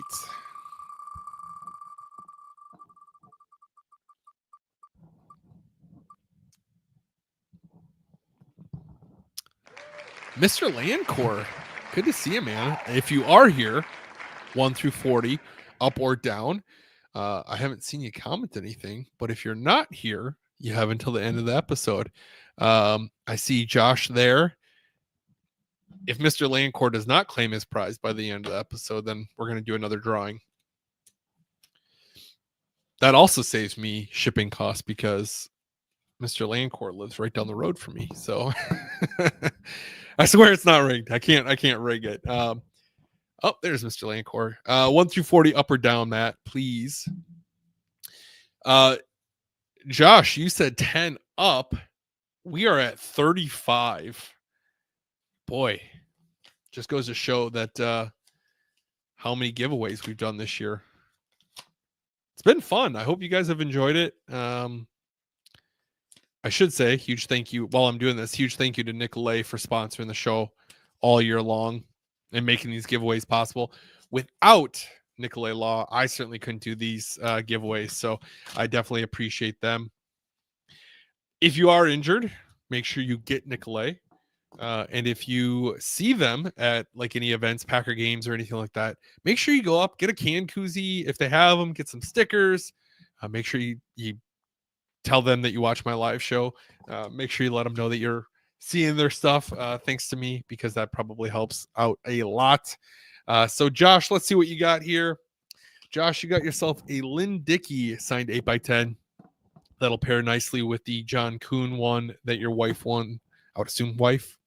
Mr. Landcore. Good to see you, man. If you are here, 1 through 40, up or down. I haven't seen you comment anything, but if you're not here, you have until the end of the episode. I see Josh there. If Mr. Landcore does not claim his prize by the end of the episode, then we're going to do another drawing. That also saves me shipping costs because Mr. Landcore lives right down the road from me. So I swear it's not rigged. I can't rig it. Oh, there's Mr. Landcore. 1 through 40, up or down, Matt, please. Josh, you said 10 up. We are at 35. Boy, just goes to show that how many giveaways we've done this year. It's been fun. I hope you guys have enjoyed it. I should say huge thank you while I'm doing this. Huge thank you to Nicolay for sponsoring the show all year long and making these giveaways possible. Without Nicolay Law, I certainly couldn't do these giveaways. So I definitely appreciate them. If you are injured, make sure you get Nicolay. And if you see them at like any events, Packer games or anything like that, make sure you go up, get a can koozie. If they have them, get some stickers. Make sure you tell them that you watch my live show. Make sure you let them know that you're seeing their stuff thanks to me, because that probably helps out a lot. So Josh, let's see what you got here. Josh, you got yourself a Lynn Dickey signed 8x10. That'll pair nicely with the John Kuhn one that your wife won. I would assume wife,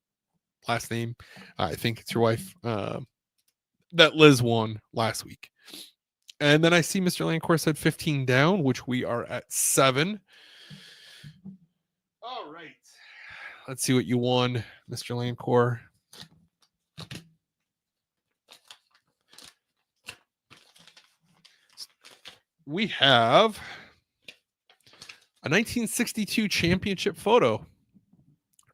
last name. I think it's your wife. That Liz won last week. And then I see Mr. Landcore said 15 down, which we are at 7. All right. Let's see what you won, Mr. Landcore. We have a 1962 championship photo.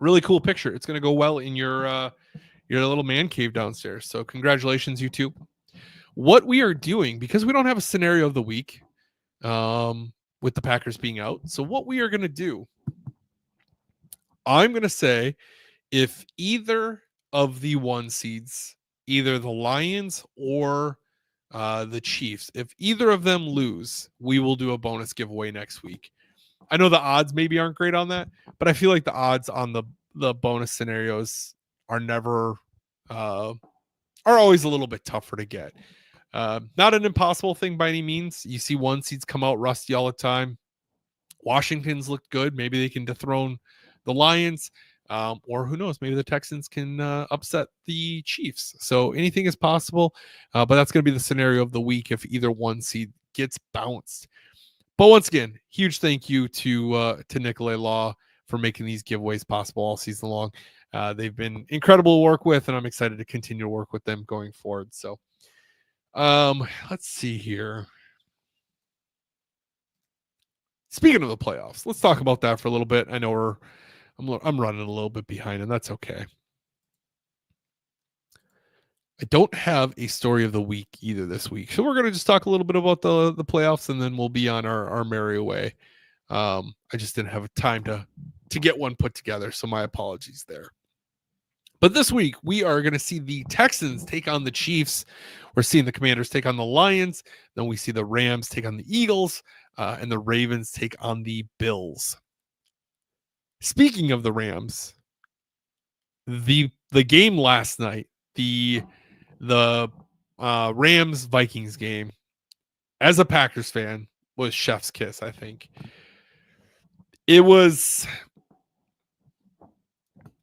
Really cool picture. It's going to go well in your little man cave downstairs. So congratulations, you two. What we are doing, because we don't have a scenario of the week with the Packers being out. So what we are going to do, I'm going to say if either of the 1 seeds, either the Lions or the Chiefs, if either of them lose, we will do a bonus giveaway next week. I know the odds maybe aren't great on that, but I feel like the odds on the bonus scenarios are never are always a little bit tougher to get. Not an impossible thing by any means. You see 1 seeds come out rusty all the time. Washington's looked good. Maybe they can dethrone the Lions, or who knows? Maybe the Texans can upset the Chiefs. So anything is possible, but that's going to be the scenario of the week if either 1 seed gets bounced. But once again, huge thank you to Nicolay Law for making these giveaways possible all season long. They've been incredible to work with, and I'm excited to continue to work with them going forward. So let's see here. Speaking of the playoffs, let's talk about that for a little bit. I know I'm running a little bit behind, and that's okay. I don't have a story of the week either this week. So we're going to just talk a little bit about the playoffs, and then we'll be on our merry way. I just didn't have time to get one put together, so my apologies there. But this week, we are going to see the Texans take on the Chiefs. We're seeing the Commanders take on the Lions. Then we see the Rams take on the Eagles, and the Ravens take on the Bills. Speaking of the Rams, the game last night, the Rams Vikings game, as a Packers fan, was chef's kiss. I think it was.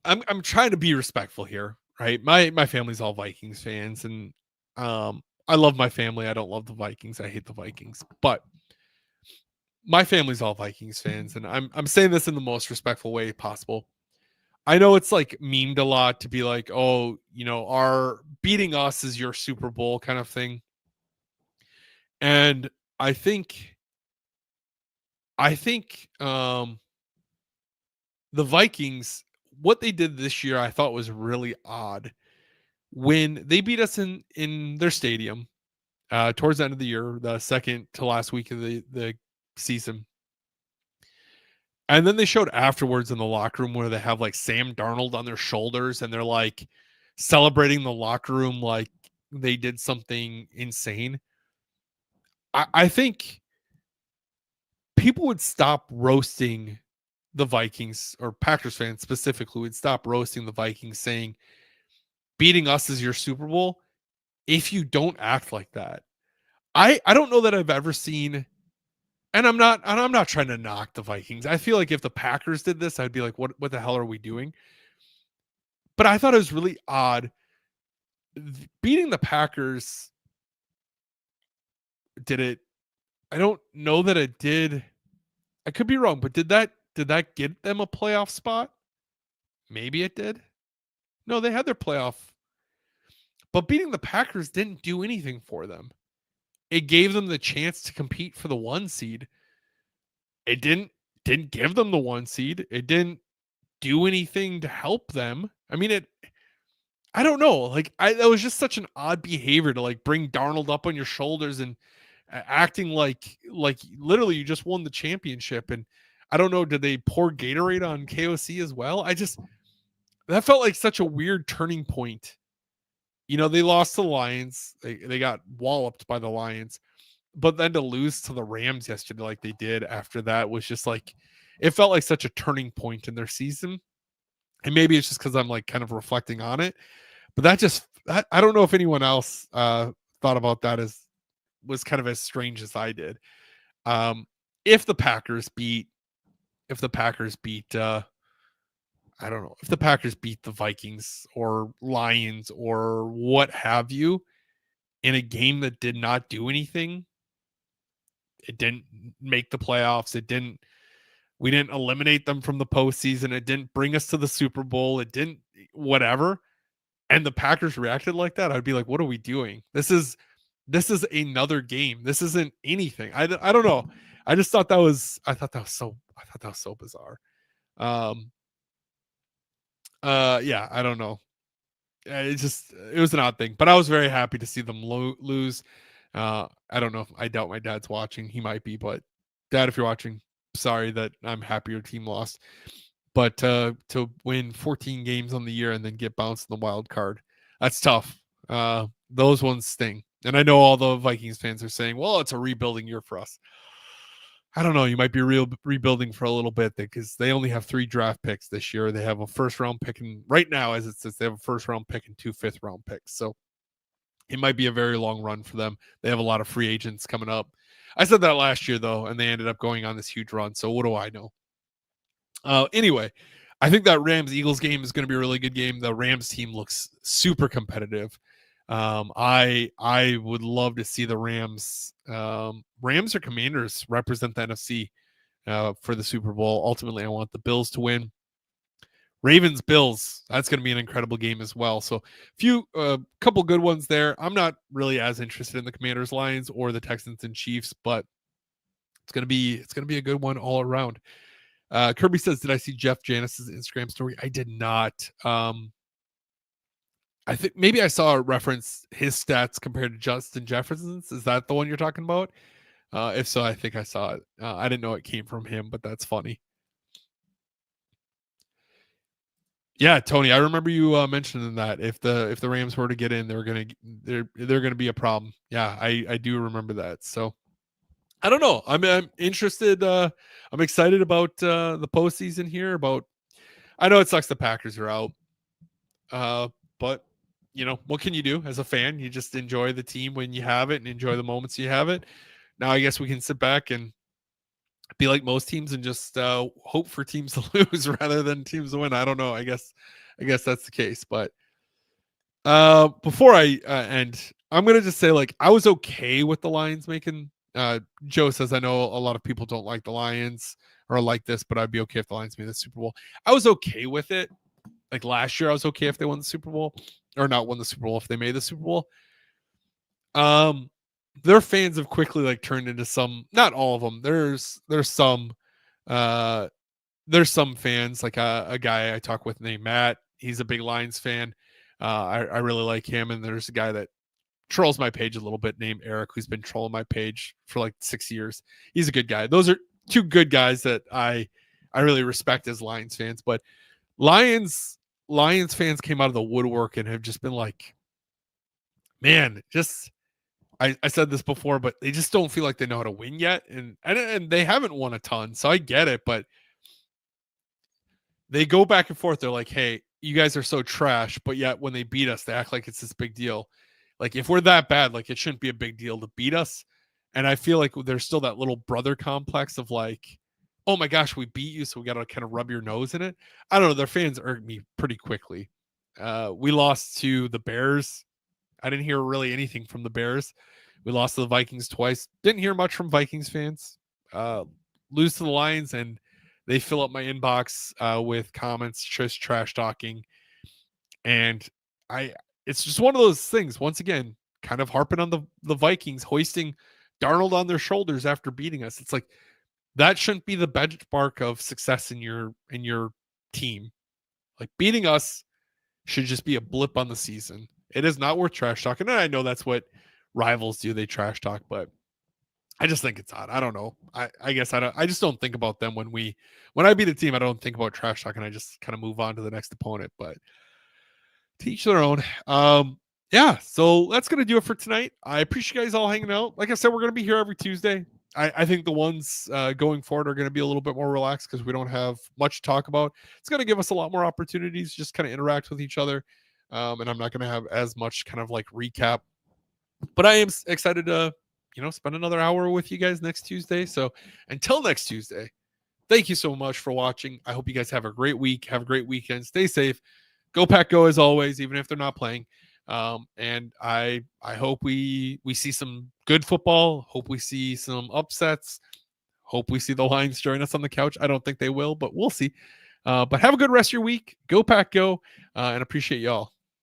I'm trying to be respectful here, right? My family's all Vikings fans, and I love my family. I don't love the Vikings. I hate the Vikings, but my family's all Vikings fans, and I'm saying this in the most respectful way possible. I know it's like memed a lot to be like, oh, our beating us is your Super Bowl kind of thing. And I think the Vikings, what they did this year, I thought was really odd. When they beat us in their stadium, towards the end of the year, the second to last week of the season. And then they showed afterwards in the locker room where they have like Sam Darnold on their shoulders and they're like celebrating the locker room like they did something insane. I think people would stop roasting the Vikings, or Packers fans specifically would stop roasting the Vikings, saying beating us is your Super Bowl if you don't act like that. I don't know that I've ever seen, and I'm not trying to knock the Vikings. I feel like if the Packers did this, I'd be like, what the hell are we doing? But I thought it was really odd. Beating the Packers, did it? I don't know that it did. I could be wrong, but did that get them a playoff spot? Maybe it did. No, they had their playoff. But beating the Packers didn't do anything for them. It gave them the chance to compete for the 1 seed. It didn't give them the 1 seed. It didn't do anything to help them. I mean, I don't know. Like, that was just such an odd behavior to like bring Darnold up on your shoulders and acting like literally you just won the championship. And I don't know, did they pour Gatorade on KOC as well? That felt like such a weird turning point. They lost to the Lions. They got walloped by the Lions. But then to lose to the Rams yesterday like they did after that was just like, it felt like such a turning point in their season. And maybe it's just because I'm like kind of reflecting on it. But I don't know if anyone else thought about that as was kind of as strange as I did. If the Packers beat I don't know, if the Packers beat the Vikings or Lions or what have you in a game that did not do anything, it didn't make the playoffs, we didn't eliminate them from the postseason, it didn't bring us to the Super Bowl, it didn't whatever, and the Packers reacted like that, I'd be like, what are we doing? This is another game. This isn't anything. I don't know. I thought that was so bizarre. Yeah, I don't know. It was an odd thing, but I was very happy to see them lose. I don't know. I doubt my dad's watching. He might be, but Dad, if you're watching, sorry that I'm happy your team lost. But to win 14 games on the year and then get bounced in the wild card, that's tough. Those ones sting. And I know all the Vikings fans are saying, well, it's a rebuilding year for us. I don't know. You might be rebuilding for a little bit because they only have 3 draft picks this year. They have a first round pick, and right now, as it says, they have a first round pick and 2 fifth round picks. So it might be a very long run for them. They have a lot of free agents coming up. I said that last year though, and they ended up going on this huge run. So what do I know? Anyway, I think that Rams Eagles game is going to be a really good game. The Rams team looks super competitive. I would love to see the Rams or Commanders represent the NFC for the Super Bowl. Ultimately, I want the Bills to win. Ravens Bills, that's going to be an incredible game as well. So couple good ones there. I'm not really as interested in the Commanders Lions or the Texans and Chiefs, but it's going to be a good one all around. Kirby says, did I see Jeff Janis's Instagram story? I did not. I think maybe I saw a reference his stats compared to Justin Jefferson's. Is that the one you're talking about? If so, I think I saw it. I didn't know it came from him, but that's funny. Yeah, Tony, I remember you mentioning that if the Rams were to get in, they're gonna be a problem. Yeah, I do remember that. So I don't know. I'm interested. I'm excited about the postseason here. I know it sucks the Packers are out, but what can you do as a fan? You just enjoy the team when you have it and enjoy the moments you have it. Now I guess we can sit back and be like most teams and just hope for teams to lose rather than teams to win. I don't know. I guess that's the case. But before I end, I'm gonna just say like I was okay with the Lions making. Joe says I know a lot of people don't like the Lions or like this, but I'd be okay if the Lions made the Super Bowl. I was okay with it. Like last year, I was okay if they won the Super Bowl or not won the Super Bowl if they made the Super Bowl. Their fans have quickly like turned into some, not all of them. Uh there's some fans like a guy I talk with named Matt. He's a big Lions fan. I really like him. And there's a guy that trolls my page a little bit named Eric, who's been trolling my page for like 6 years. He's a good guy. Those are two good guys that I really respect as Lions fans. But Lions fans came out of the woodwork and have just been like, man, just I said this before, but they just don't feel like they know how to win yet. And they haven't won a ton. So I get it, but they go back and forth. They're like, hey, you guys are so trash, but yet when they beat us, they act like it's this big deal. Like if we're that bad, like it shouldn't be a big deal to beat us. And I feel like there's still that little brother complex of like, oh my gosh, we beat you, so we got to kind of rub your nose in it. I don't know. Their fans irk me pretty quickly. We lost to the Bears. I didn't hear really anything from the Bears. We lost to the Vikings twice. Didn't hear much from Vikings fans. Lose to the Lions, and they fill up my inbox with comments, just trash talking. And it's just one of those things. Once again, kind of harping on the Vikings, hoisting Darnold on their shoulders after beating us. It's like that shouldn't be the benchmark of success in your team. Like beating us should just be a blip on the season. It is not worth trash talking. And I know that's what rivals do. They trash talk, but I just think it's odd. I don't know. I guess I just don't think about them when I beat a team, I don't think about trash talking. I just kind of move on to the next opponent, but teach their own. Yeah, so that's gonna do it for tonight. I appreciate you guys all hanging out. Like I said, we're gonna be here every Tuesday. I think the ones going forward are going to be a little bit more relaxed because we don't have much to talk about. It's going to give us a lot more opportunities, just kind of interact with each other. And I'm not going to have as much kind of like recap, but I am excited to, spend another hour with you guys next Tuesday. So until next Tuesday, thank you so much for watching. I hope you guys have a great week. Have a great weekend. Stay safe. Go Pack Go as always, even if they're not playing. And I hope we see some good football. Hope we see some upsets. Hope we see the Lions join us on the couch. I don't think they will, but we'll see. But have a good rest of your week. Go Pack Go, and appreciate y'all.